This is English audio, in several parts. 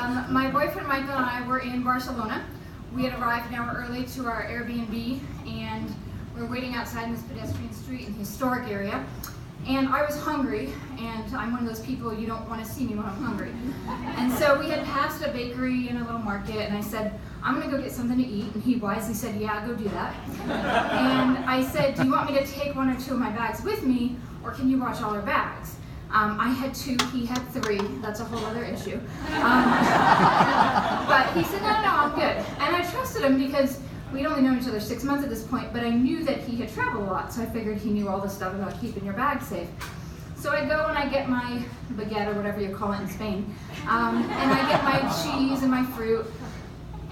My boyfriend Michael and I were in Barcelona. We had arrived an hour early to our Airbnb, and we were waiting outside in this pedestrian street in the historic area. And I was hungry, and I'm one of those people, you don't want to see me when I'm hungry. And so we had passed a bakery and a little market, and I said, I'm going to go get something to eat. And he wisely said, yeah, go do that. And I said, do you want me to take one or two of my bags with me, or can you watch all our bags? I had 2, he had 3, that's a whole other issue. But he said, no, I'm good. And I trusted him because we'd only known each other 6 months at this point, but I knew that he had traveled a lot, so I figured he knew all the stuff about keeping your bag safe. So I go and I get my baguette, or whatever you call it in Spain, and I get my cheese and my fruit,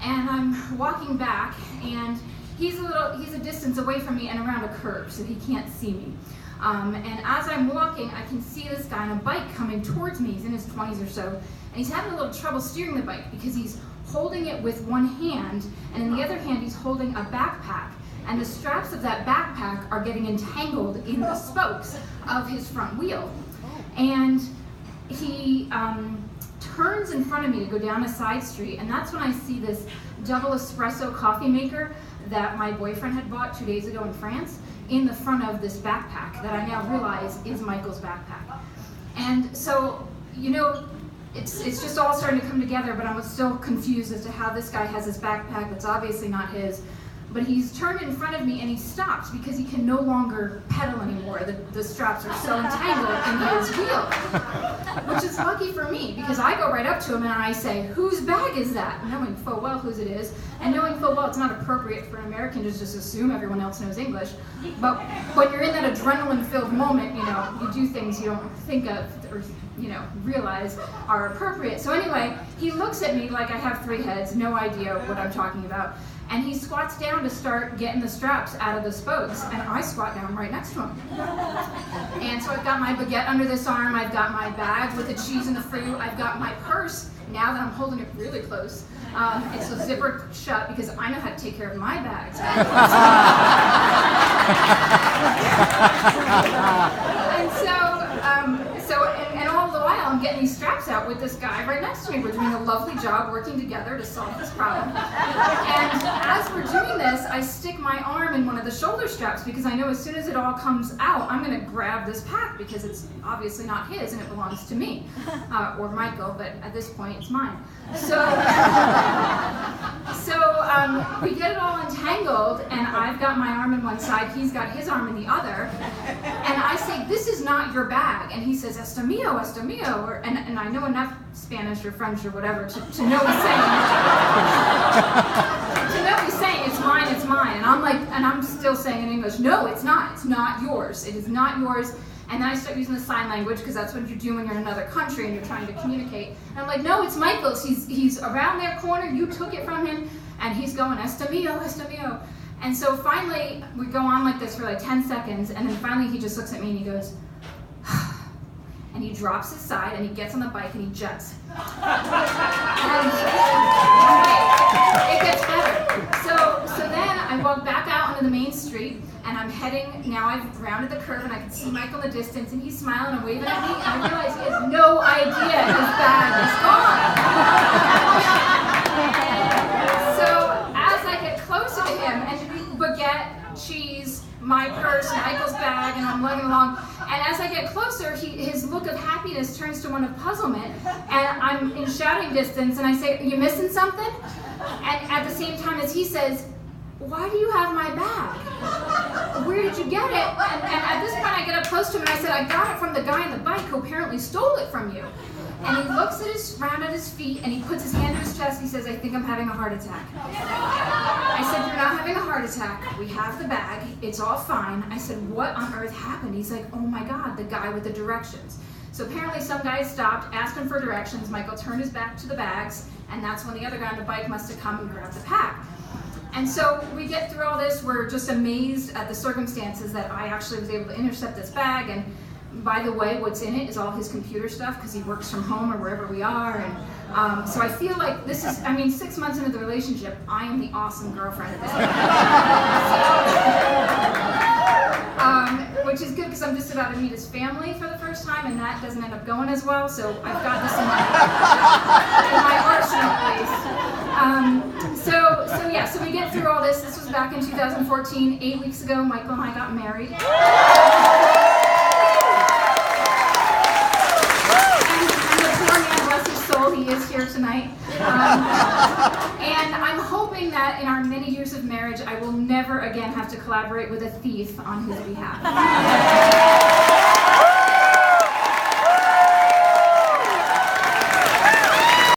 and I'm walking back, and he's a distance away from me and around a curve, so he can't see me. And as I'm walking, I can see this guy on a bike coming towards me. He's in his 20s or so, and he's having a little trouble steering the bike because he's holding it with one hand, and in the other hand he's holding a backpack, and the straps of that backpack are getting entangled in the spokes of his front wheel. And he turns in front of me to go down a side street, and that's when I see this double espresso coffee maker that my boyfriend had bought 2 days ago in France in the front of this backpack that I now realize is Michael's backpack. And so, you know, it's just all starting to come together, but I'm still confused as to how this guy has his backpack that's obviously not his. But he's turned in front of me and he stops because he can no longer pedal anymore. The straps are so entangled in his wheel. Which is lucky for me because I go right up to him and I say, whose bag is that? Knowing full well whose it is, and knowing full well it's not appropriate for an American to just assume everyone else knows English. But when you're in that adrenaline-filled moment, you know, you do things you don't think of or, you know, realize are appropriate. So anyway, he looks at me like I have 3 heads, no idea what I'm talking about. And he squats down to start getting the straps out of the spokes, and I squat down right next to him. And so I've got my baguette under this arm, I've got my bag with the cheese and the fruit, I've got my purse, now that I'm holding it really close. It's a zipper shut because I know how to take care of my bags. And all the while I'm getting these straps out with this guy right next to me. We're doing a lovely job working together to solve this problem. And as we're doing this, I stick my arm in one of the shoulder straps because I know as soon as it all comes out, I'm going to grab this pack because it's obviously not his and it belongs to me, or Michael, but at this point it's mine. So we get it all entangled, and I've got my arm in one side, he's got his arm in the other, and I say, this is not your bag, and he says, esto mío, and I know enough Spanish or French or whatever to know he's saying, it's mine, and I'm still saying in English, no, it's not yours, it is not yours. And then I start using the sign language because that's what you do when you're in another country and you're trying to communicate. And I'm like, no, it's Michael's. He's around that corner. You took it from him. And he's going, esto mío. And so finally, we go on like this for like 10 seconds. And then finally, he just looks at me and he goes, and he drops his side and he gets on the bike and he jets. And it gets better. So then I walk back out onto the main street. And I'm heading, now I've rounded the curve and I can see Michael in the distance and he's smiling and waving at me and I realize he has no idea his bag is gone. So as I get closer to him and baguette, cheese, my purse, Michael's bag, and I'm lugging along, and as I get closer, his look of happiness turns to one of puzzlement, and I'm in shouting distance and I say, are you missing something? And at the same time as he says, why do you have my bag? Where did you get it? And at this point I get up close to him and I said, I got it from the guy on the bike who apparently stole it from you. And he looks at round at his feet and he puts his hand to his chest. He says, I think I'm having a heart attack. I said, you're not having a heart attack. We have the bag. It's all fine. I said, what on earth happened? He's like, oh my God, the guy with the directions. So apparently some guy stopped, asked him for directions. Michael turned his back to the bags, and that's when the other guy on the bike must have come and grabbed the pack. And so we get through all this, we're just amazed at the circumstances that I actually was able to intercept this bag, and by the way, what's in it is all his computer stuff because he works from home or wherever we are, and so I feel like this is, 6 months into the relationship, I am the awesome girlfriend at this point. Which is good because I'm just about to meet his family for the first time, and that doesn't end up going as well, so I've got this in my back in 2014. 8 weeks ago, Michael and I got married. And the poor man, bless his soul, he is here tonight. And I'm hoping that in our many years of marriage, I will never again have to collaborate with a thief on his behalf.